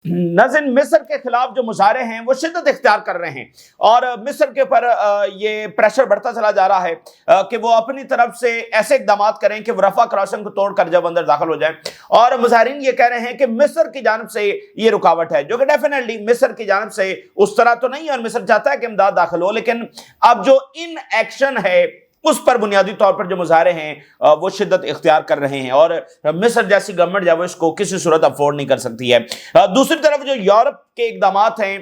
ناظرین، مصر کے خلاف جو مظاہرے ہیں وہ شدت اختیار کر رہے ہیں اور مصر کے اوپر یہ پریشر بڑھتا چلا جا رہا ہے کہ وہ اپنی طرف سے ایسے اقدامات کریں کہ وہ رفح کراسنگ کو توڑ کر جب اندر داخل ہو جائیں، اور مظاہرین یہ کہہ رہے ہیں کہ مصر کی جانب سے یہ رکاوٹ ہے، جو کہ ڈیفینیٹلی مصر کی جانب سے اس طرح تو نہیں ہے، اور مصر چاہتا ہے کہ امداد داخل ہو، لیکن اب جو ان ایکشن ہے اس پر بنیادی طور پر جو مظاہرے ہیں وہ شدت اختیار کر رہے ہیں، اور مصر جیسی گورنمنٹ جو ہے وہ اس کو کسی صورت افورڈ نہیں کر سکتی ہے۔ دوسری طرف جو یورپ کے اقدامات ہیں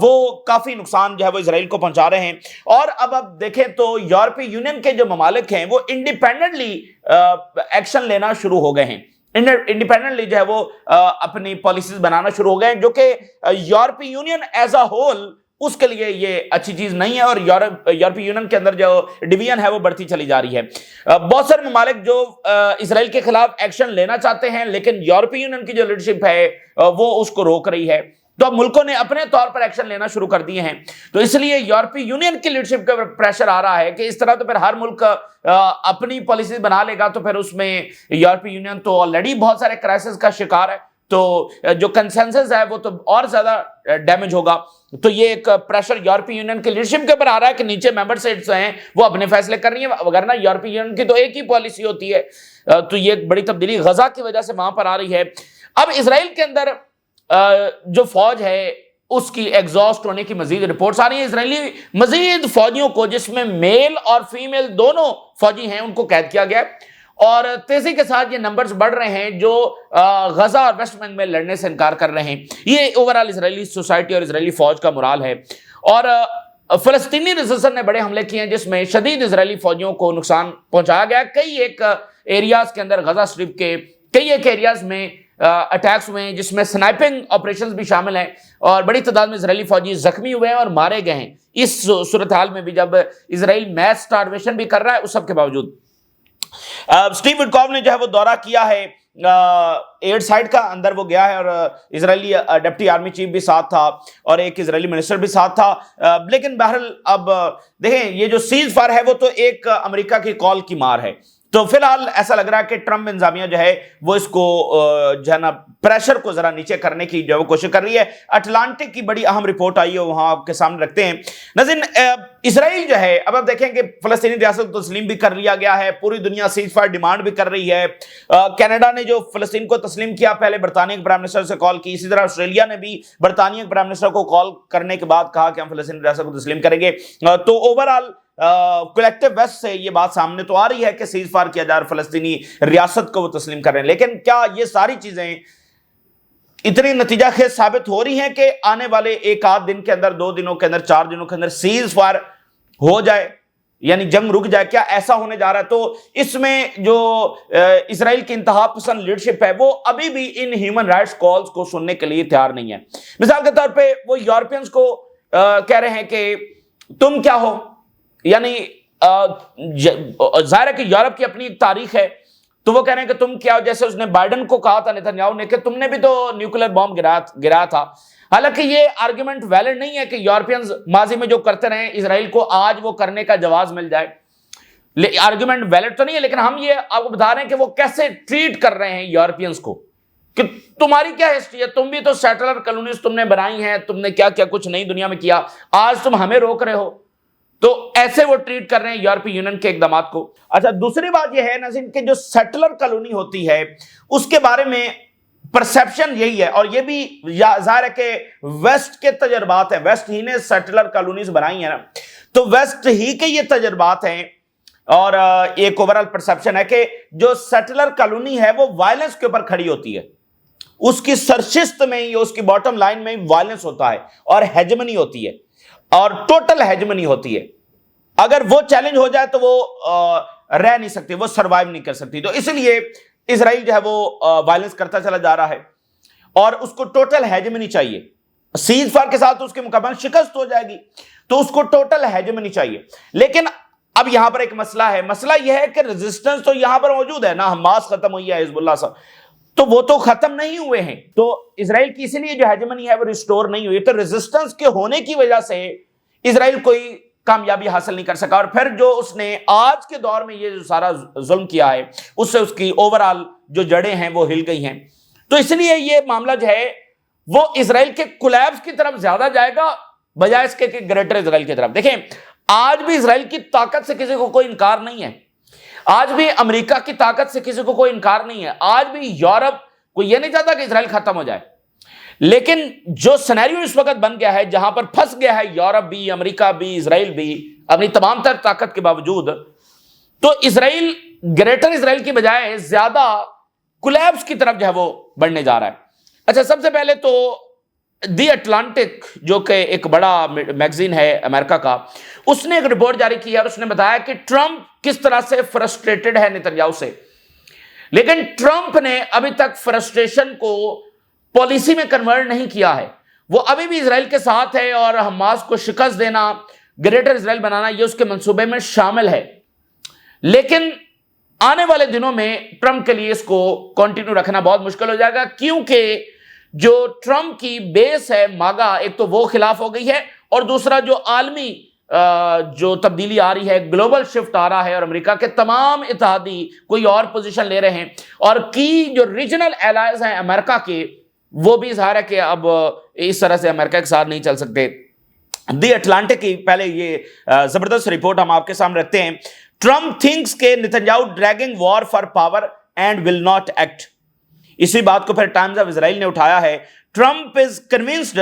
وہ کافی نقصان جو ہے وہ اسرائیل کو پہنچا رہے ہیں، اور اب دیکھیں تو یورپی یونین کے جو ممالک ہیں وہ انڈیپینڈنٹلی ایکشن لینا شروع ہو گئے ہیں، انڈیپینڈنٹلی جو ہے وہ اپنی پالیسیز بنانا شروع ہو گئے ہیں، جو کہ یورپی یونین ایز اے ہول اس کے لیے یہ اچھی چیز نہیں ہے، اور یورپی یونین کے اندر جو ڈویژن ہے وہ بڑھتی چلی جا رہی ہے۔ بہت سارے ممالک جو اسرائیل کے خلاف ایکشن لینا چاہتے ہیں، لیکن یورپی یونین کی جو لیڈرشپ ہے وہ اس کو روک رہی ہے، تو اب ملکوں نے اپنے طور پر ایکشن لینا شروع کر دیے ہیں، تو اس لیے یورپی یونین کی لیڈرشپ کا پریشر آ رہا ہے کہ اس طرح تو پھر ہر ملک اپنی پالیسیز بنا لے گا، تو پھر اس میں یورپی یونین تو آلریڈی بہت سارے کرائسس کا شکار ہے، تو جو کنسنسس ہے وہ تو اور زیادہ ڈیمیج ہوگا۔ تو یہ ایک پریشر یورپی یونین کی لیڈرشپ کے اوپر آ رہا ہے کہ نیچے ممبر اسٹیٹس ہیں وہ اپنے فیصلے کر رہی ہیں، وگرنہ یورپی یونین کی تو ایک ہی پالیسی ہوتی ہے، تو یہ ایک بڑی تبدیلی غزہ کی وجہ سے وہاں پر آ رہی ہے۔ اب اسرائیل کے اندر جو فوج ہے اس کی ایگزاسٹ ہونے کی مزید رپورٹس آ رہی ہیں، اسرائیلی مزید فوجیوں کو جس میں میل اور فیمیل دونوں فوجی ہیں ان کو قید کیا گیا ہے، اور تیزی کے ساتھ یہ نمبرز بڑھ رہے ہیں جو غزہ اور ویسٹ بینک میں لڑنے سے انکار کر رہے ہیں۔ یہ اوورال اسرائیلی سوسائٹی اور اسرائیلی فوج کا مرال ہے، اور فلسطینی ریزسٹنس نے بڑے حملے کیے ہیں جس میں شدید اسرائیلی فوجیوں کو نقصان پہنچایا گیا، کئی ایک ایریاز کے اندر غزہ سٹرپ کے کئی ایک ایریاز میں اٹیکس ہوئے ہیں جس میں سنائپنگ آپریشنز بھی شامل ہیں، اور بڑی تعداد میں اسرائیلی فوجی زخمی ہوئے ہیں اور مارے گئے ہیں۔ اس صورتحال میں بھی جب اسرائیل میس سٹارویشن بھی کر رہا ہے اس سب کے باوجود اسٹیو وٹکوف نے جو ہے وہ دورہ کیا ہے ایڈ سائٹ کا، اندر وہ گیا ہے، اور اسرائیلی ڈپٹی آرمی چیف بھی ساتھ تھا اور ایک اسرائیلی منسٹر بھی ساتھ تھا، لیکن بہرحال اب دیکھیں یہ جو سیز فائر ہے وہ تو ایک امریکہ کی کال کی مار ہے، تو فی الحال ایسا لگ رہا ہے کہ ٹرمپ انتظامیہ جو ہے وہ اس کو جو ہے نا پریشر کو ذرا نیچے کرنے کی جو ہے وہ کوشش کر رہی ہے۔ اٹلانٹک کی بڑی اہم رپورٹ آئی ہے، وہاں آپ کے سامنے رکھتے ہیں۔ ناظرین، اسرائیل جو ہے اب آپ دیکھیں کہ فلسطینی ریاست کو تسلیم بھی کر لیا گیا ہے، پوری دنیا سیز فائر ڈیمانڈ بھی کر رہی ہے، کینیڈا نے جو فلسطین کو تسلیم کیا پہلے برطانیہ کے پرائم منسٹر سے کال کی، اسی طرح آسٹریلیا نے بھی برطانیہ کے پرائم منسٹر کو کال کرنے کے بعد کہا کہ ہم فلسطینی ریاست کو تسلیم کریں گے، تو اوورال کولیکٹیو ویسٹ سے یہ بات سامنے تو آ رہی ہے کہ سیز فائر کیا جا رہا ہے، فلسطینی ریاست کو وہ تسلیم کر رہے ہیں، لیکن کیا یہ ساری چیزیں اتنی نتیجہ خیز ثابت ہو رہی ہیں کہ آنے والے ایک آدھ دن کے اندر، 2 دنوں کے اندر، 4 دنوں کے اندر سیز فائر ہو جائے، یعنی جنگ رک جائے؟ کیا ایسا ہونے جا رہا ہے؟ تو اس میں جو اسرائیل کی انتہا پسند لیڈرشپ ہے وہ ابھی بھی ان ہیومن رائٹس کالز کو سننے کے لیے تیار نہیں ہے۔ مثال کے طور پہ وہ یورپینز کو کہہ رہے ہیں کہ تم کیا ہو، یعنی ظاہر ہے کہ یورپ کی اپنی ایک تاریخ ہے، تو وہ کہہ رہے ہیں کہ تم کیا، جیسے اس نے بائیڈن کو کہا تھا نیتنیاہو نے کہ تم نے بھی تو نیوکلیر بام گرایا تھا۔ حالانکہ یہ آرگیومنٹ ویلڈ نہیں ہے کہ یورپینز ماضی میں جو کرتے رہے اسرائیل کو آج وہ کرنے کا جواز مل جائے، آرگیومنٹ ویلڈ تو نہیں ہے، لیکن ہم یہ آپ کو بتا رہے ہیں کہ وہ کیسے ٹریٹ کر رہے ہیں یورپینز کو، کہ تمہاری کیا ہسٹری ہے، تم بھی تو سیٹلر کالونیز تم نے بنائی ہیں، تم نے کیا کیا کچھ نئی دنیا میں کیا، آج تم ہمیں روک رہے ہو، تو ایسے وہ ٹریٹ کر رہے ہیں یورپی یونین کے اقدامات کو۔ اچھا، دوسری بات یہ ہے ناظرین کہ جو سیٹلر کالونی ہوتی ہے اس کے بارے میں پرسیپشن یہی ہے، اور یہ بھی ظاہر ہے کہ ویسٹ کے تجربات ہیں، ویسٹ ہی نے سیٹلر کالونیز بنائی ہیں نا، تو ویسٹ ہی کے یہ تجربات ہیں، اور ایک اوورال پرسیپشن ہے کہ جو سیٹلر کالونی ہے وہ وائلنس کے اوپر کھڑی ہوتی ہے، اس کی سرشست میں ہی، اس کی باٹم لائن میں ہی وائلنس ہوتا ہے اور ہیجمنی ہوتی ہے، اور ٹوٹل ہیجمنی ہوتی ہے۔ اگر وہ چیلنج ہو جائے تو وہ رہ نہیں سکتی، وہ سروائیو نہیں کر سکتی، تو اس لیے اسرائیل جو ہے وہ وائلنس کرتا چلا جا رہا ہے، اور اس کو ٹوٹل ہیجمنی چاہیے۔ سیز فائر کے ساتھ اس کی مکمل شکست ہو جائے گی، تو اس کو ٹوٹل ہیجمنی چاہیے۔ لیکن اب یہاں پر ایک مسئلہ ہے، مسئلہ یہ ہے کہ ریزسٹنس تو یہاں پر موجود ہے نا، حماس ختم ہوئی ہے، حزب اللہ سب تو وہ تو ختم نہیں ہوئے ہیں، تو اسرائیل کی اسی لیے جو ہیجمنی ہے وہ ریسٹور نہیں ہوئی، تو ریزسٹنس کے ہونے کی وجہ سے اسرائیل کوئی کامیابی حاصل نہیں کر سکا، اور پھر جو اس نے آج کے دور میں یہ جو سارا ظلم کیا ہے اس سے اس کی اوورال جو جڑیں ہیں وہ ہل گئی ہیں۔ تو اس لیے یہ معاملہ جو ہے وہ اسرائیل کے کولیپس کی طرف زیادہ جائے گا بجائے اس کے کہ گریٹر اسرائیل کی طرف. دیکھیں آج بھی اسرائیل کی طاقت سے کسی کو کوئی انکار نہیں ہے, آج بھی امریکہ کی طاقت سے کسی کو کوئی انکار نہیں ہے, آج بھی یورپ کو یہ نہیں چاہتا کہ اسرائیل ختم ہو جائے. لیکن جو سینیریو اس وقت بن گیا ہے, جہاں پر پھنس گیا ہے یورپ بھی, امریکہ بھی, اسرائیل بھی اپنی تمام تر طاقت کے باوجود, تو اسرائیل گریٹر اسرائیل کی بجائے زیادہ کولیپس کی طرف جو ہے وہ بڑھنے جا رہا ہے. اچھا, سب سے پہلے تو دی اٹلانٹک جو کہ ایک بڑا میگزین ہے امریکہ کا, اس نے ایک رپورٹ جاری کی ہے اور اس نے بتایا کہ ٹرمپ کس طرح سے فرسٹریٹڈ ہے نیتنیاہو سے. لیکن ٹرمپ نے ابھی تک فرسٹریشن کو پالیسی میں کنورٹ نہیں کیا ہے. وہ ابھی بھی اسرائیل کے ساتھ ہے اور حماس کو شکست دینا, گریٹر اسرائیل بنانا, یہ اس کے منصوبے میں شامل ہے. لیکن آنے والے دنوں میں ٹرمپ کے لیے اس کو کنٹینیو رکھنا بہت مشکل ہو جائے گا, کیونکہ جو ٹرمپ کی بیس ہے ماگا, ایک تو وہ خلاف ہو گئی ہے, اور دوسرا جو عالمی جو تبدیلی آ رہی ہے, گلوبل شفٹ آ رہا ہے, اور امریکہ کے تمام اتحادی کوئی اور پوزیشن لے رہے ہیں, اور کی جو ریجنل الائز ہیں امریکہ کے, وہ بھی ظاہر ہے کہ اب اس طرح سے امریکہ کے ساتھ نہیں چل سکتے. دی اٹلانٹک کی پہلے یہ زبردست رپورٹ ہم آپ کے سامنے رکھتے ہیں. ٹرمپ تھنکس کہ Netanyahu dragging war for power and will not act. اسی بات کو پھر ٹائمز آف اسرائیل نے اٹھایا ہے. ٹرمپ از کنونسڈ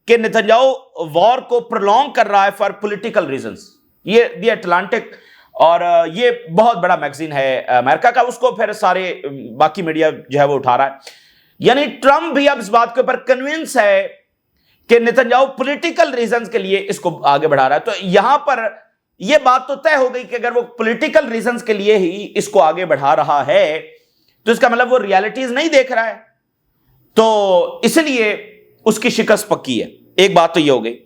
کہ نیتنیاہو وار کو پرولونگ کر رہا ہے فار پولیٹیکل ریزنز. یہ دی اٹلانٹک, اور یہ بہت بڑا میگزین ہے امریکہ کا, اس کو پھر سارے باقی میڈیا جو ہے وہ اٹھا رہا ہے. یعنی ٹرمپ بھی اب اس بات کے اوپر کنونس ہے کہ نیتنیاہو پولیٹیکل ریزنز کے لیے اس کو آگے بڑھا رہا ہے. تو یہاں پر یہ بات تو طے ہو گئی کہ اگر وہ پولیٹیکل ریزنز کے لیے ہی اس کو آگے بڑھا رہا ہے تو اس کا مطلب وہ ریالٹیز نہیں دیکھ رہا ہے, تو اس لیے اس کی شکست پکی ہے. ایک بات تو یہ ہو گئی.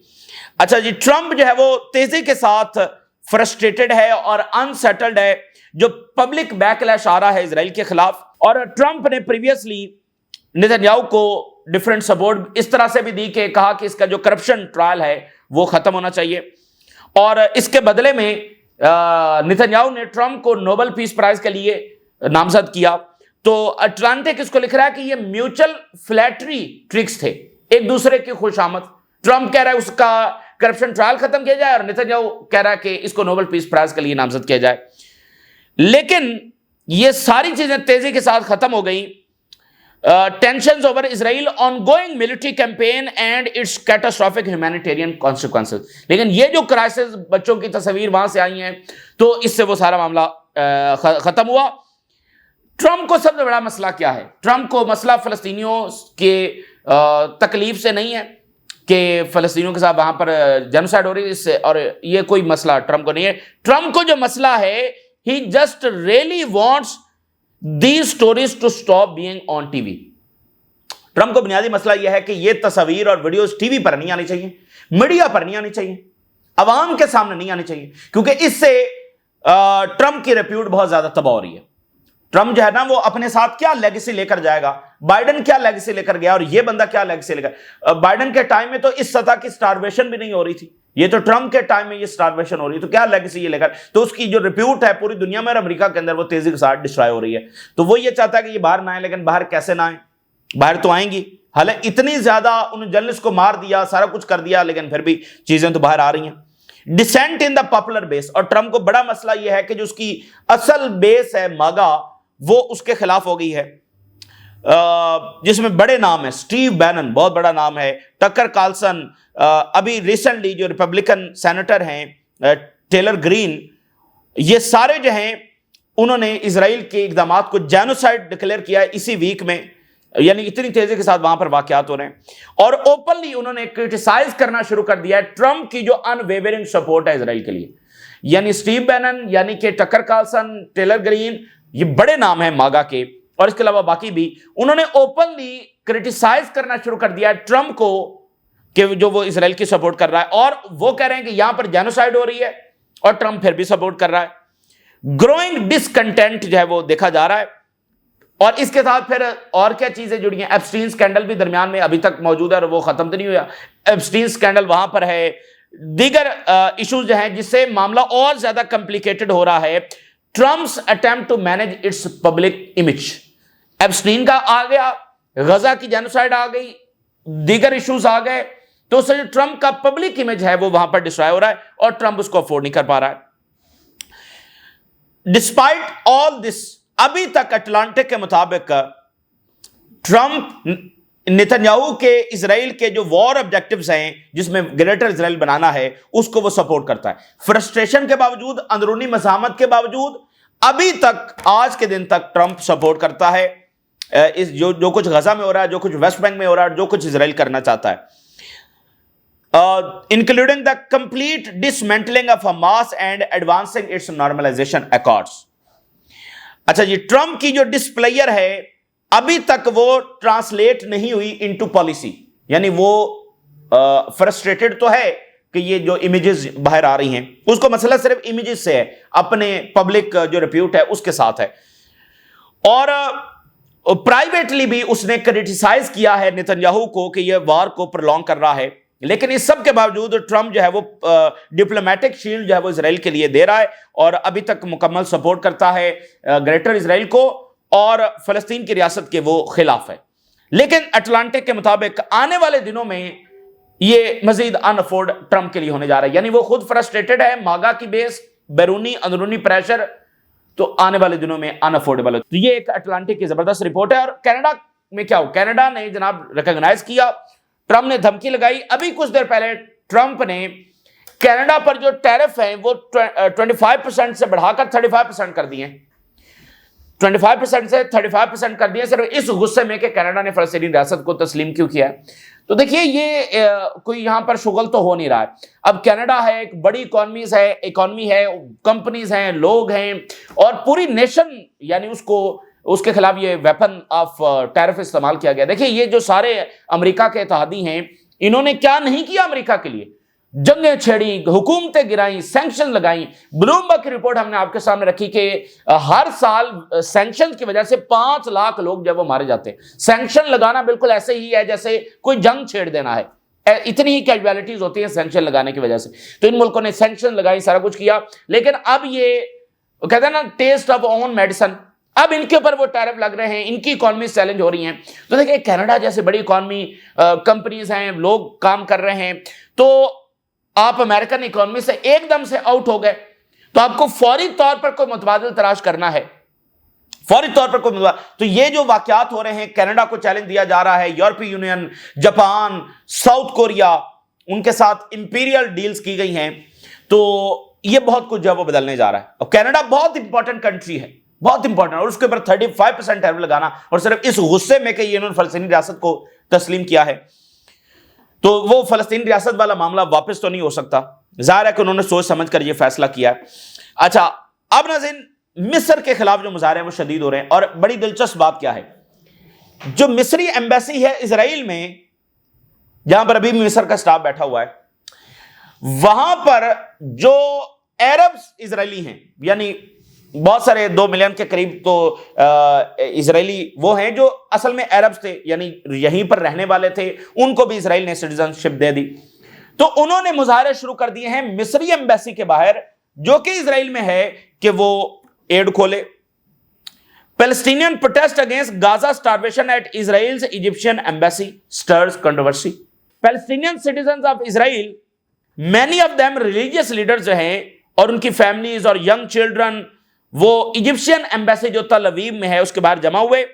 اچھا جی, ٹرمپ جو ہے وہ تیزی کے ساتھ فرسٹریٹڈ ہے اور انسیٹلڈ ہے, جو پبلک بیک لیش آ رہا ہے اسرائیل کے خلاف. اور ٹرمپ نے پریویسلی نیتنیاہو کو ڈیفرنٹ سپورٹ اس طرح سے بھی دی کہ کہا کہ اس کا جو کرپشن ٹرائل ہے وہ ختم ہونا چاہیے, اور اس کے بدلے میں نیتنیاہو نے ٹرمپ کو نوبل پیس پرائز کے لیے نامزد کیا. تو اٹلانٹک اس کو لکھ رہا ہے کہ یہ میوچل فلیٹری ٹرکس تھے, ایک دوسرے کی خوش آمد. ٹرمپ کہہ رہا ہے اس کا کرپشن ٹرائل ختم کیا جائے, اور نیتنیاہو کہہ رہا ہے کہ اس کو نوبل پیس پرائز کے لیے نامزد کیا جائے. لیکن یہ ساری چیزیں تیزی کے ساتھ ختم ہو گئیں. Tensions over Israel ongoing military campaign and its catastrophic humanitarian consequences. لیکن یہ جو کرائسس, بچوں کی تصاویر وہاں سے آئی ہیں, تو اس سے وہ سارا معاملہ ختم ہوا. ٹرمپ کو سب سے بڑا مسئلہ کیا ہے؟ ٹرمپ کو مسئلہ فلسطینیوں کے تکلیف سے نہیں ہے کہ فلسطینیوں کے ساتھ وہاں پر جینوسائیڈ ہو رہی ہے, اس سے, اور یہ کوئی مسئلہ ٹرمپ کو نہیں ہے. ٹرمپ کو جو مسئلہ ہے, he just really wants these stories to stop being on TV. Trump کو بنیادی مسئلہ یہ ہے کہ یہ تصاویر اور ویڈیوز ٹی وی پر نہیں آنی چاہیے, میڈیا پر نہیں آنی چاہیے, عوام کے سامنے نہیں آنی چاہیے, کیونکہ اس سے ٹرمپ کی ریپیوٹ بہت زیادہ تباہ ہو رہی ہے. ٹرمپ جو ہے نا وہ اپنے ساتھ کیا لیگیسی لے کر جائے گا, بائیڈن کیا لیگیسی لے کر گیا, اور یہ بندہ کیا لیگیسی لے کر. بائیڈن کے ٹائم میں تو اس سطح کی سٹارویشن بھی نہیں ہو رہی تھی, یہ تو ٹرمپ کے ٹائم میں یہ سٹارویشن ہو رہی ہے, تو کیا لیگیسی یہ لے کر. تو اس کی جو ریپیوٹ ہے پوری دنیا میں اور امریکہ کے اندر وہ تیزی کے ساتھ ڈسٹرائے ہو رہی ہے. تو وہ یہ چاہتا ہے کہ یہ باہر نہ آئیں, لیکن باہر کیسے نہ آئیں, باہر تو آئیں گی. حالانکہ اتنی زیادہ ان جرنلسٹ کو مار دیا, سارا کچھ کر دیا, لیکن پھر بھی چیزیں تو باہر آ رہی ہیں. ڈسینٹ ان دا پاپولر بیس, اور ٹرمپ کو بڑا مسئلہ یہ ہے کہ جو اس کی اصل بیس ہے ماگا, وہ اس کے خلاف ہو گئی ہے, جس میں بڑے نام ہیں. سٹیو بینن بہت بڑا نام ہے, ٹکر کارلسن, ابھی ریسنٹلی جو ریپبلکن سینیٹر ہیں ٹیلر گرین, یہ سارے جو ہیں انہوں نے اسرائیل کے اقدامات کو جینوسائیڈ ڈکلیئر کیا ہے اسی ویک میں. یعنی اتنی تیزی کے ساتھ وہاں پر واقعات ہو رہے ہیں, اور اوپنلی انہوں نے کرٹیسائز کرنا شروع کر دیا ہے ٹرمپ کی جو ان ویورنگ سپورٹ ہے اسرائیل کے لیے. یعنی سٹیو بینن, یعنی کہ ٹکر کارلسن, ٹیلر گرین, یہ بڑے نام ہیں ماگا کے, اور اس کے علاوہ باقی بھی, انہوں نے اوپنلی کرٹیسائز کرنا شروع کر دیا ہے ٹرمپ کو کہ جو وہ اسرائیل کی سپورٹ کر رہا ہے, اور وہ کہہ رہے ہیں کہ یہاں پر جینوسائیڈ ہو رہی ہے, اور ٹرمپ پھر بھی سپورٹ کر رہا ہے. گروئنگ ڈسکنٹینٹ جو ہے وہ دیکھا جا رہا ہے. اور اس کے ساتھ پھر اور کیا چیزیں جڑی ہیں, ایپسٹین سکینڈل بھی درمیان میں ابھی تک موجود ہے, اور وہ ختم تو نہیں ہوا. ایپسٹین سکینڈل وہاں پر ہے, دیگر ایشوز جو ہیں جس سے معاملہ اور زیادہ کمپلیکیٹڈ ہو رہا ہے. Trump's attempt to manage its public image, Epstein کا آ گیا, غزہ کی جینوسائیڈ آ گئی, دیگر ایشوز آ گئے تو ٹرمپ کا پبلک امیج ہے وہ وہاں پر ڈسٹرائے ہو رہا ہے اور ٹرمپ اس کو افورڈ نہیں کر پا رہا ہے. ڈسپائٹ آل دس ابھی تک اٹلانٹک کے مطابق ٹرمپ نتنیاہو کے اسرائیل کے جو وار آبجیکٹیوز ہیں جس میں گریٹر اسرائیل بنانا ہے اس کو وہ سپورٹ کرتا ہے. فرسٹریشن کے باوجود، اندرونی مزاحمت کے باوجود ابھی تک آج کے دن تک ٹرمپ سپورٹ کرتا ہے جو کچھ غزہ میں ہو رہا ہے، جو کچھ ویسٹ بینک میں ہو رہا ہے، جو کچھ اسرائیل کرنا چاہتا ہے، including the complete dismantling of Hamas and advancing its normalization accords. اچھا جی، ٹرمپ کی جو ڈسپلیئر ہے ابھی تک وہ ٹرانسلیٹ نہیں ہوئی انٹو پالیسی، یعنی وہ فرسٹریٹڈ تو ہے کہ یہ جو امیجز باہر آ رہی ہیں اس کو مسئلہ صرف امیجز سے ہے، اپنے پبلک جو ریپیوٹ ہے اس کے ساتھ ہے. اور پرائیویٹلی بھی اس نے کریٹیسائز کیا ہے نتنیاہو کو کہ یہ وار کو پرولونگ کر رہا ہے، لیکن اس سب کے باوجود ٹرمپ جو ہے وہ ڈپلومیٹک شیلڈ جو ہے وہ اسرائیل کے لیے دے رہا ہے اور ابھی تک مکمل سپورٹ کرتا ہے گریٹر اسرائیل کو اور فلسطین کی ریاست کے وہ خلاف ہے. لیکن اٹلانٹک کے مطابق آنے والے دنوں میں یہ مزید ان افورڈ ٹرمپ کے لیے ہونے جا رہا ہے، یعنی وہ خود فرسٹریٹڈ ہے، ماگا کی بیس، بیرونی اندرونی پریشر، تو آنے والے دنوں میں ان افورڈیبل ہے. تو یہ ایک اٹلانٹک کی زبردست رپورٹ ہے. اور کینیڈا میں کیا ہو، کینیڈا نے جناب ریکگنائز کیا، ٹرمپ نے دھمکی لگائی. ابھی کچھ دیر پہلے ٹرمپ نے کینیڈا پر جو ٹیرف ہیں وہ 25% سے بڑھا کر 35% کر دیے، 25% سے 35% کر دیے، صرف اس غصے میں کہ کینیڈا نے فلسطینی ریاست کو تسلیم کیوں کیا ہے. تو دیکھیے یہ کوئی یہاں پر شغل تو ہو نہیں رہا ہے. اب کینیڈا ہے، ایک بڑی اکانومی ہے، کمپنیز ہیں، لوگ ہیں، اور پوری نیشن یعنی اس کے خلاف یہ ویپن آف ٹیرف استعمال کیا گیا. دیکھیے یہ جو سارے امریکہ کے اتحادی ہیں انہوں نے کیا نہیں کیا امریکہ کے لیے، جنگیں چھیڑی، حکومتیں گرائیں، سینکشن لگائیں. بلومبرگ کی رپورٹ ہم نے آپ کے سامنے رکھی کہ ہر سال سینکشن کی وجہ سے 5 لاکھ لوگ جب وہ مارے جاتے ہیں. سینکشن لگانا بالکل ایسے ہی ہے جیسے کوئی جنگ چھیڑ دینا ہے، اتنی ہی کیجویلٹیز ہوتی ہیں سینکشن لگانے کی وجہ سے. تو ان ملکوں نے سینکشن لگائی، سارا کچھ کیا، لیکن اب یہ کہتے ہیں نا ٹیسٹ آف اون میڈیسن، اب ان کے اوپر وہ ٹیرف لگ رہے ہیں، ان کی اکانومی چیلنج ہو رہی ہیں. تو دیکھیں کینیڈا جیسے بڑی اکانومی، کمپنیز ہیں، لوگ کام کر رہے ہیں، تو آپ امریکن اکانومی سے ایک دم سے آؤٹ ہو گئے تو آپ کو فوری طور پر کوئی متبادل تلاش کرنا ہے، فوری طور پر کوئی متبادل. تو یہ جو واقعات ہو رہے ہیں، کینیڈا کو چیلنج دیا جا رہا ہے، یورپی یونین، جاپان، ساؤتھ کوریا، ان کے ساتھ امپیریل ڈیلز کی گئی ہیں. تو یہ بہت کچھ جو ہے وہ بدلنے جا رہا ہے. اور کینیڈا بہت امپورٹنٹ کنٹری ہے، بہت امپورٹنٹ، اور اس کے اوپر 35% ٹیرف لگانا، اور صرف اس غصے میں کہ یہ انہوں نے فلسطینی ریاست کو تسلیم کیا ہے. تو وہ فلسطین ریاست والا معاملہ واپس تو نہیں ہو سکتا، ظاہر ہے کہ انہوں نے سوچ سمجھ کر یہ فیصلہ کیا ہے. اچھا اب ناظرین، مصر کے خلاف جو مظاہرے ہیں وہ شدید ہو رہے ہیں، اور بڑی دلچسپ بات کیا ہے، جو مصری ایمبیسی ہے اسرائیل میں، جہاں پر ابھی مصر کا سٹاف بیٹھا ہوا ہے، وہاں پر جو عرب اسرائیلی ہیں، یعنی بہت سارے 2 ملین کے قریب تو اسرائیلی وہ ہیں جو اصل میں عرب تھے، یعنی یہیں پر رہنے والے تھے، ان کو بھی اسرائیل نے سٹیزن شپ دے دی. تو انہوں نے مظاہرے شروع کر دیے ہیں مصری ایمبیسی کے باہر جو کہ اسرائیل میں ہے کہ وہ ایڈ کھولے. Palestinian protest against Gaza starvation at Israel's Egyptian embassy stirs controversy. Palestinian citizens of Israel, many of them religious leaders جو ہیں اور ان کی فیملیز اور ینگ چلڈرن، وہ ایجپشین ایمبیسی جو تل اویو میں ہے اس کے باہر جمع ہوئے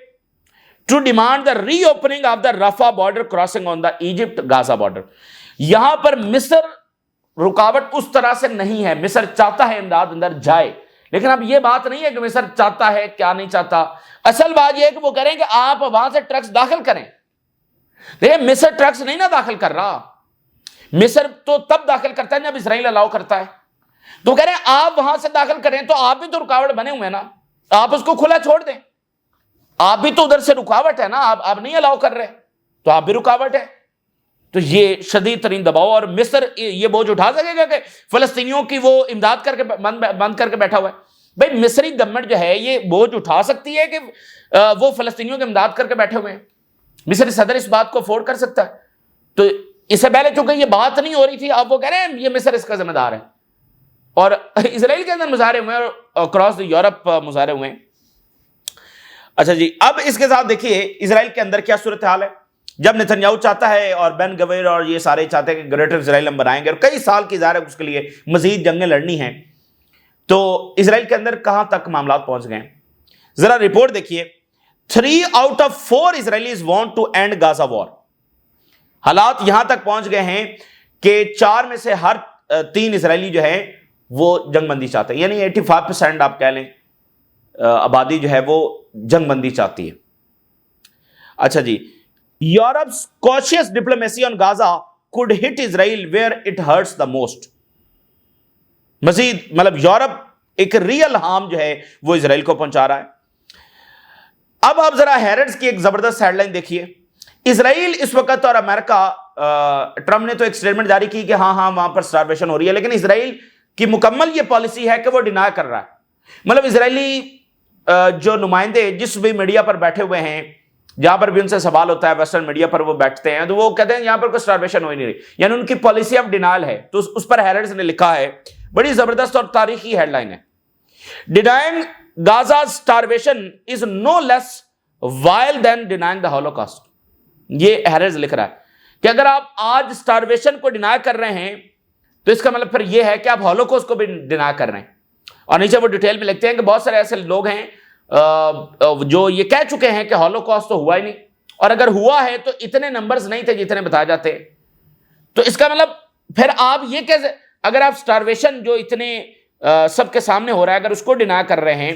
to demand the reopening of the Rafah border crossing on the Egypt Gaza border. یہاں پر مصر رکاوٹ اس طرح سے نہیں ہے، مصر چاہتا ہے امداد اندر جائے، لیکن اب یہ بات نہیں ہے کہ مصر چاہتا ہے کیا نہیں چاہتا. اصل بات یہ ہے کہ وہ کہہ رہے ہیں کہ آپ وہاں سے ٹرکس داخل کریں. دیکھیں مصر ٹرکس نہیں نہ داخل کر رہا، مصر تو تب داخل کرتا ہے جب اسرائیل الاؤ کرتا ہے. تو کہہ رہے ہیں آپ وہاں سے داخل کریں، تو آپ بھی تو رکاوٹ بنے ہوئے ہیں نا، آپ اس کو کھلا چھوڑ دیں، آپ بھی تو ادھر سے رکاوٹ ہے نا، آپ نہیں الاؤ کر رہے تو آپ بھی رکاوٹ ہے. تو یہ شدید ترین دباؤ، اور مصر یہ بوجھ اٹھا سکے گا کہ فلسطینیوں کی وہ امداد کر کے بند کر کے بیٹھا ہوا ہے؟ بھائی مصری گورنمنٹ جو ہے یہ بوجھ اٹھا سکتی ہے کہ وہ فلسطینیوں کی امداد کر کے بیٹھے ہوئے ہیں؟ مصری صدر اس بات کو افورڈ کر سکتا ہے؟ تو اس سے پہلے چونکہ یہ بات نہیں ہو رہی تھی، اب وہ کہہ رہے ہیں یہ مصر اس کا ذمہ دار ہے. اور اسرائیل کے اندر مظاہرے ہوئے ہیں اور اکراس یورپ مظاہرے ہوئے ہیں. اچھا جی، اب اس کے ساتھ دیکھیے اسرائیل کے اندر کیا صورتحال ہے. جب نتنیاہو چاہتا ہے اور بین گویر اور یہ سارے چاہتے ہیں کہ گریٹر اسرائیل ہم بنائیں گے اور کئی سال کی ظاہر ہے اس کے لیے مزید جنگیں لڑنی ہیں، تو اسرائیل کے اندر کہاں تک معاملات پہنچ گئے ہیں؟ ذرا رپورٹ دیکھیے، 3 out of 4 Israelis want to end Gaza war. حالات یہاں تک پہنچ گئے ہیں کہ 4 میں سے ہر 3 اسرائیلی جو ہے وہ جنگ بندی چاہتے ہیں، یعنی 85% آپ کہہ لیں آبادی جو ہے وہ جنگ بندی چاہتی ہے۔ اچھا جی، یورپ's cautious diplomacy on Gaza could hit Israel where it hurts the most. مزید مطلب یورپ ایک ریئل ہارم جو ہے وہ اسرائیل کو پہنچا رہا ہے۔ اب آپ ذرا ہیرڈز کی ایک زبردست ہیڈ لائن دیکھیے، اسرائیل اس وقت اور امریکہ، ٹرمپ نے تو ایک سٹیٹمنٹ جاری کی کہ ہاں وہاں پر سٹارویشن ہو رہی ہے، لیکن اسرائیل کی مکمل یہ پالیسی ہے کہ وہ ڈینائی کر رہا ہے۔ مطلب اسرائیلی جو نمائندے جس بھی میڈیا پر بیٹھے ہوئے ہیں، جہاں پر بھی ان سے سوال ہوتا ہے ویسٹرن میڈیا پر وہ بیٹھتے ہیں، تو وہ کہتے ہیں یہاں پر کوئی سٹارویشن ہو ہی نہیں رہی، یعنی ان کی پالیسی آف ڈینائل ہے۔ تو اس پر ہیرڈز نے لکھا ہے، بڑی زبردست اور تاریخی ہیڈ لائن ہے، denying Gaza starvation is no less vile than denying the Holocaust. یہ ہیرڈز لکھ رہا ہے کہ اگر آپ آج سٹارویشن کو ڈینائی کر رہے ہیں تو اس کا مطلب پھر یہ ہے کہ آپ ہولوکاسٹ کو بھی ڈینائی کر رہے ہیں۔ اور نیچے وہ ڈیٹیل میں لکھتے ہیں کہ بہت سارے ایسے لوگ ہیں جو یہ کہہ چکے ہیں کہ ہولوکاسٹ تو ہوا ہی نہیں، اور اگر ہوا ہے تو اتنے نمبرز نہیں تھے جتنے بتائے جاتے ہیں۔ تو اس کا مطلب پھر آپ یہ کیسے، اگر آپ سٹارویشن جو اتنے سب کے سامنے ہو رہا ہے اگر اس کو ڈینائی کر رہے ہیں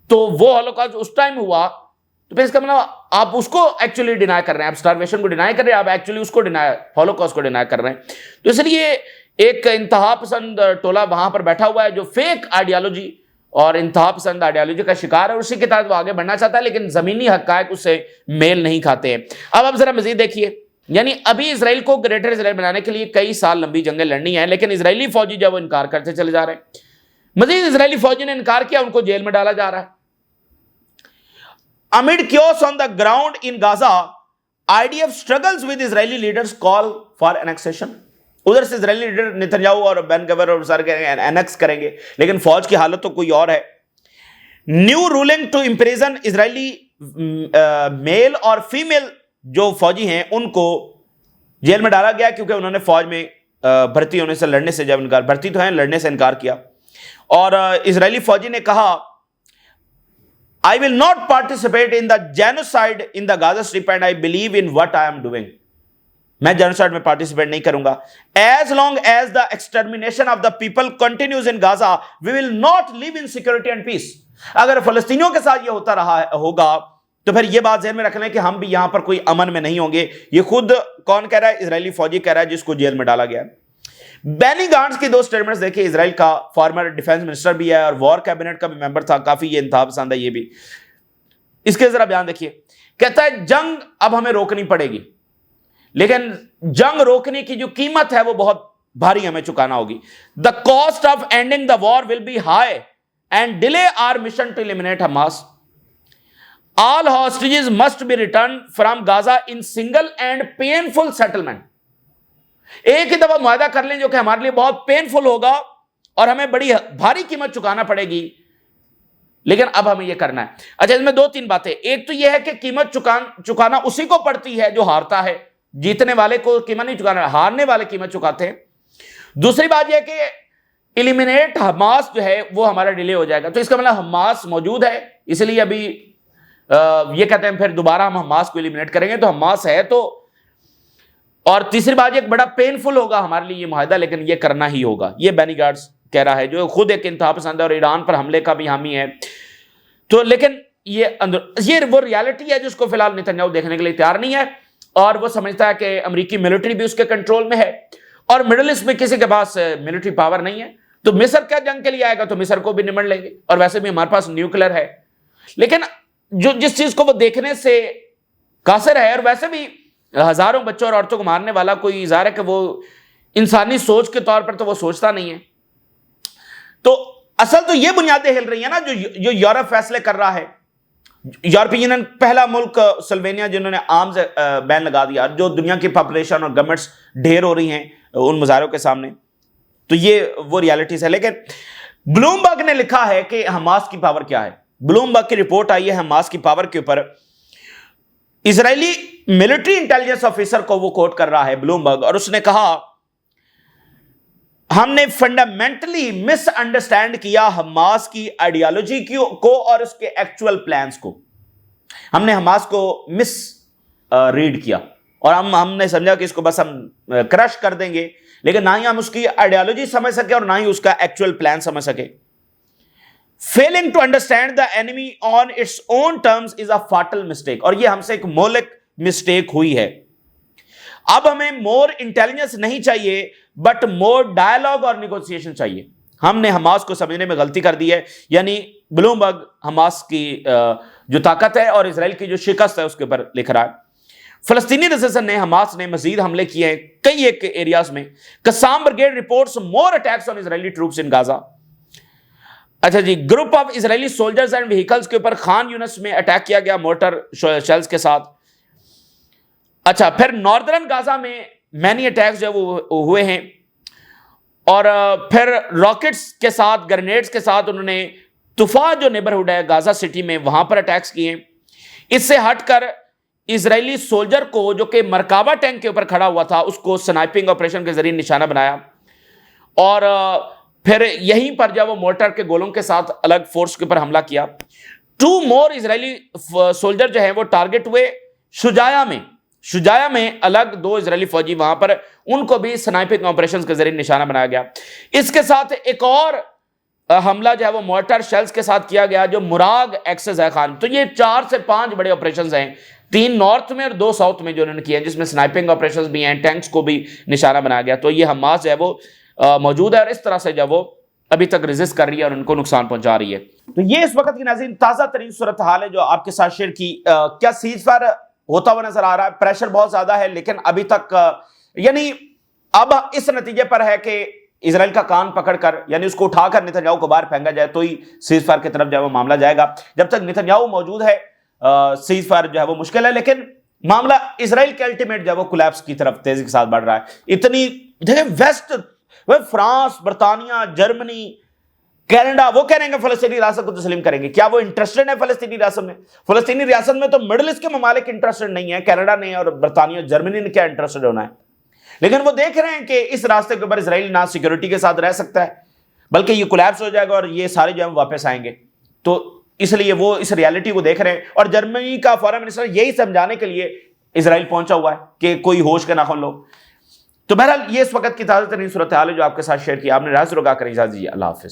تو وہ ہولوکاسٹ اس ٹائم ہوا، تو پھر اس کا مطلب آپ اس کو ایکچولی ڈینائی کر رہے ہیں، آپ سٹارویشن کو ڈینائی کر رہے ہیں، آپ ایکچولی اس کو ڈینائی، ہولوکاسٹ کو ڈینائی کر رہے ہیں۔ تو اس لیے ایک انتہا پسند ٹولہ وہاں پر بیٹھا ہوا ہے جو فیک آئیڈیالوجی اور انتہا پسند آئیڈیالوجی کا شکار ہے، اسی کے تحت وہ آگے بڑھنا چاہتا ہے، لیکن زمینی حقائق اس سے میل نہیں کھاتے ہیں۔ اب آپ ذرا مزید دیکھیے، یعنی ابھی اسرائیل کو گریٹر اسرائیل بنانے کے لیے کئی سال لمبی جنگیں لڑنی ہیں، لیکن اسرائیلی فوجی جب وہ انکار کرتے چلے جا رہے ہیں، مزید اسرائیلی فوجی نے انکار کیا، ان کو جیل میں ڈالا جا رہا ہے۔ Amid chaos on the ground in Gaza, IDF struggles with Israeli leaders call for annexation. ادھر سے اسرائیلی لیڈر نتنیاہو اور بین گور اور سارے اینیکس کریں گے، لیکن فوج کی حالت تو کوئی اور ہے۔ نیو رولنگ ٹو امپریزن اسرائیلی میل اور فیمیل جو فوجی ہیں ان کو جیل میں ڈالا گیا کیونکہ انہوں نے فوج میں بھرتی ہونے سے، لڑنے سے جب انکار، بھرتی تو ہیں لڑنے سے انکار کیا۔ اور اسرائیلی فوجی نے کہا I will not participate in the genocide in the Gaza Strip and I believe in what I am doing. میں جینوسائیڈ میں پارٹیسپیٹ نہیں کروں گا۔ As long as the extermination of the people continues in Gaza, we will not live in security and peace. اگر فلسطینیوں کے ساتھ یہ ہوتا رہا ہوگا تو پھر یہ بات ذہن میں رکھ لیں کہ ہم بھی یہاں پر کوئی امن میں نہیں ہوں گے۔ یہ خود کون کہہ رہا ہے؟ اسرائیلی فوجی کہہ رہا ہے جس کو جیل میں ڈالا گیا۔ بینی گانٹس کی 2 سٹیٹمنٹس دیکھیں، اسرائیل کا فارمر ڈیفنس منسٹر بھی ہے اور وار کیبنٹ کا بھی ممبر تھا، کافی یہ انتہا پسند ہے یہ بھی۔ اس کے ذرا بیان دیکھیے، کہتا ہے جنگ اب ہمیں روکنی پڑے گی، لیکن جنگ روکنے کی جو قیمت ہے وہ بہت بھاری ہمیں چکانا ہوگی۔ The cost of ending the war will be high and delay our mission to eliminate Hamas. All hostages must be returned from Gaza in single and painful settlement. ایک ہی دفعہ معاہدہ کر لیں جو کہ ہمارے لیے بہت پینفل ہوگا اور ہمیں بڑی بھاری قیمت چکانا پڑے گی، لیکن اب ہمیں یہ کرنا ہے۔ اچھا، اس میں 2-3 باتیں۔ ایک تو یہ ہے کہ قیمت چکانا اسی کو پڑتی ہے جو ہارتا ہے، جیتنے والے کو قیمت نہیں چکانا، ہارنے والے قیمت چکاتے ہیں۔ دوسری بات یہ ہے کہ ایلیمینیٹ حماس جو ہے وہ ہمارا ڈیلے ہو جائے گا، تو اس کا مطلب حماس موجود ہے، اس لیے ابھی یہ کہتے ہیں پھر دوبارہ ہم حماس کو ایلیمینیٹ کریں گے، تو حماس ہے تو۔ اور تیسری بات یہ بڑا پینفل ہوگا ہمارے لیے یہ معاہدہ، لیکن یہ کرنا ہی ہوگا۔ یہ بینی گارڈز کہہ رہا ہے جو خود ایک انتہا پسند ہے اور ایران پر حملے کا بھی حامی ہے۔ تو لیکن یہ وہ ریالٹی ہے جس کو فی الحال نتنیاہو دیکھنے کے لیے تیار نہیں ہے، اور وہ سمجھتا ہے کہ امریکی ملٹری بھی اس کے کنٹرول میں ہے اور مڈل ایسٹ میں کسی کے پاس ملٹری پاور نہیں ہے، تو مصر کیا جنگ کے لیے آئے گا تو مصر کو بھی نمٹ لیں گے، اور ویسے بھی ہمارے پاس نیوکلیر ہے۔ لیکن جس چیز کو وہ دیکھنے سے قاصر ہے، اور ویسے بھی ہزاروں بچوں اور عورتوں کو مارنے والا کوئی ظاہر ہے کہ وہ انسانی سوچ کے طور پر تو وہ سوچتا نہیں ہے۔ تو اصل تو یہ بنیادیں ہل رہی ہیں نا جو یورپ فیصلے کر رہا ہے۔ یورپی یونین پہلا ملک سلوینیا جنہوں نے آرمز بین لگا دیا، جو دنیا کی پاپولیشن اور گورنمنٹس ڈھیر ہو رہی ہیں ان مظاہروں کے سامنے، تو یہ وہ ریالٹیز ہے۔ لیکن بلومبرگ نے لکھا ہے کہ حماس کی پاور کیا ہے۔ بلومبرگ کی رپورٹ آئی ہے حماس کی پاور کے اوپر، اسرائیلی ملٹری انٹیلیجنس آفیسر کو وہ کوٹ کر رہا ہے بلومبرگ، اور اس نے کہا ہم نے فنڈامنٹلی مس انڈرسٹینڈ کیا حماس کی آئیڈیالوجی کو اور اس کے ایکچوئل پلانز کو. ہم نے حماس کو مس ریڈ کیا اور ہم نے سمجھا کہ اس کو بس ہم کرش کر دیں گے، لیکن نہ ہی ہم اس کی آئیڈیالوجی سمجھ سکے اور نہ ہی اس کا ایکچوئل پلان سمجھ سکے. Failing to understand the enemy on its own terms is a fatal mistake, اور یہ ہم سے ایک مہلک مسٹیک ہوئی ہے. اب ہمیں مور انٹیلیجنس نہیں چاہیے بٹ مور ڈائلاگ اور نیگوسیشن چاہیے. ہم نے حماس کو سمجھنے میں غلطی کر دی ہے. یعنی بلومبرگ حماس کی جو طاقت ہے اور اسرائیل کی جو شکست ہے اس کے اوپر لکھ رہا ہے. فلسطینی ریزسٹنس نے حماس نے مزید حملے کیے ہیں کئی ایک ایریاز میں. Qassam brigade reports more attacks on Israeli troops in Gaza. اچھا جی، group of Israeli soldiers and vehicles کے اوپر خان یونس میں اٹیک کیا گیا مورٹر شیلز کے ساتھ. اچھا، پھر ناردرن غازہ میں مینی اٹیکس جو وہ ہوئے ہیں، اور پھر راکٹس کے ساتھ گرینیڈز کے ساتھ انہوں نے طفا جو نیبرہڈ ہے غازہ سٹی میں وہاں پر اٹیکس کیے. اس سے ہٹ کر اسرائیلی سولجر کو جو کہ مرکاوا ٹینک کے اوپر کھڑا ہوا تھا اس کو سنائپنگ آپریشن کے ذریعے نشانہ بنایا، اور پھر یہیں پر جب وہ مورٹر کے گولوں کے ساتھ الگ فورس کے اوپر حملہ کیا. 2 مور اسرائیلی سولجر جو ہیں وہ ٹارگٹ ہوئے شجاعہ میں الگ 2 اسرائیلی فوجی وہاں پر، ان کو بھی سنائپنگ آپریشنز کے ذریعے نشانہ بنایا گیا. اس کے ساتھ ایک اور حملہ جو ہے وہ مورٹر شیلز کے ساتھ کیا گیا جو مراغ ایکسس ہے خان. تو یہ 4 سے 5 بڑے آپریشنز ہیں، 3 نارتھ میں اور 2 ساؤتھ میں جو انہوں نے کیے ہیں، جس میں سنائپنگ آپریشنز بھی ہیں، ٹینکس کو بھی نشانہ بنایا گیا. تو یہ حماس جو ہے وہ موجود ہے اور اس طرح سے جو وہ ابھی تک ریزسٹ کر رہی ہے اور ان کو نقصان پہنچا رہی ہے. تو یہ اس وقت کی ناظرین تازہ ترین صورتحال ہے جو آپ کے ساتھ شیئر کی. کیا سیز فائر ہوتا ہوا نظر آ رہا ہے؟ پریشر بہت زیادہ ہے، لیکن ابھی تک یعنی اب اس نتیجے پر ہے کہ اسرائیل کا کان پکڑ کر، یعنی اس کو اٹھا کر نتنیاہو کو باہر پھینکا جائے تو ہی سیز فائر کی طرف جو ہے وہ معاملہ جائے گا. جب تک نتنیاہو موجود ہے سیز فائر جو ہے وہ مشکل ہے، لیکن معاملہ اسرائیل کے الٹیمیٹ جو ہے وہ کولیپس کی طرف تیزی کے ساتھ بڑھ رہا ہے. اتنی دیکھیں ویسٹ، فرانس، برطانیہ، جرمنی، کینیڈا، وہ کہہ رہے ہیں کہ فلسطینی ریاست کو تسلیم کریں گے. کیا وہ انٹرسٹڈ ہے فلسطینی ریاست میں؟ فلسطینی ریاست میں تو مڈل ایسٹ کے ممالک انٹرسٹڈ نہیں ہیں. کینیڈا نے اور برطانیہ، جرمنی نے کیا انٹرسٹڈ ہونا ہے؟ لیکن وہ دیکھ رہے ہیں کہ اس راستے کے اوپر اسرائیل نہ سیکورٹی کے ساتھ رہ سکتا ہے بلکہ یہ کولیپس ہو جائے گا اور یہ سارے جو ہیں واپس آئیں گے. تو اس لیے وہ اس ریالٹی کو دیکھ رہے ہیں، اور جرمنی کا فارن منسٹر یہی سمجھانے کے لیے اسرائیل پہنچا ہوا ہے کہ کوئی ہوش کے ناخن لو. تو بہرحال یہ اس وقت کی تازہ ترین صورتحال ہے جو آپ کے ساتھ شیئر کی. آپ نے راز روگا کر اجازت دیجیے. اللہ حافظ.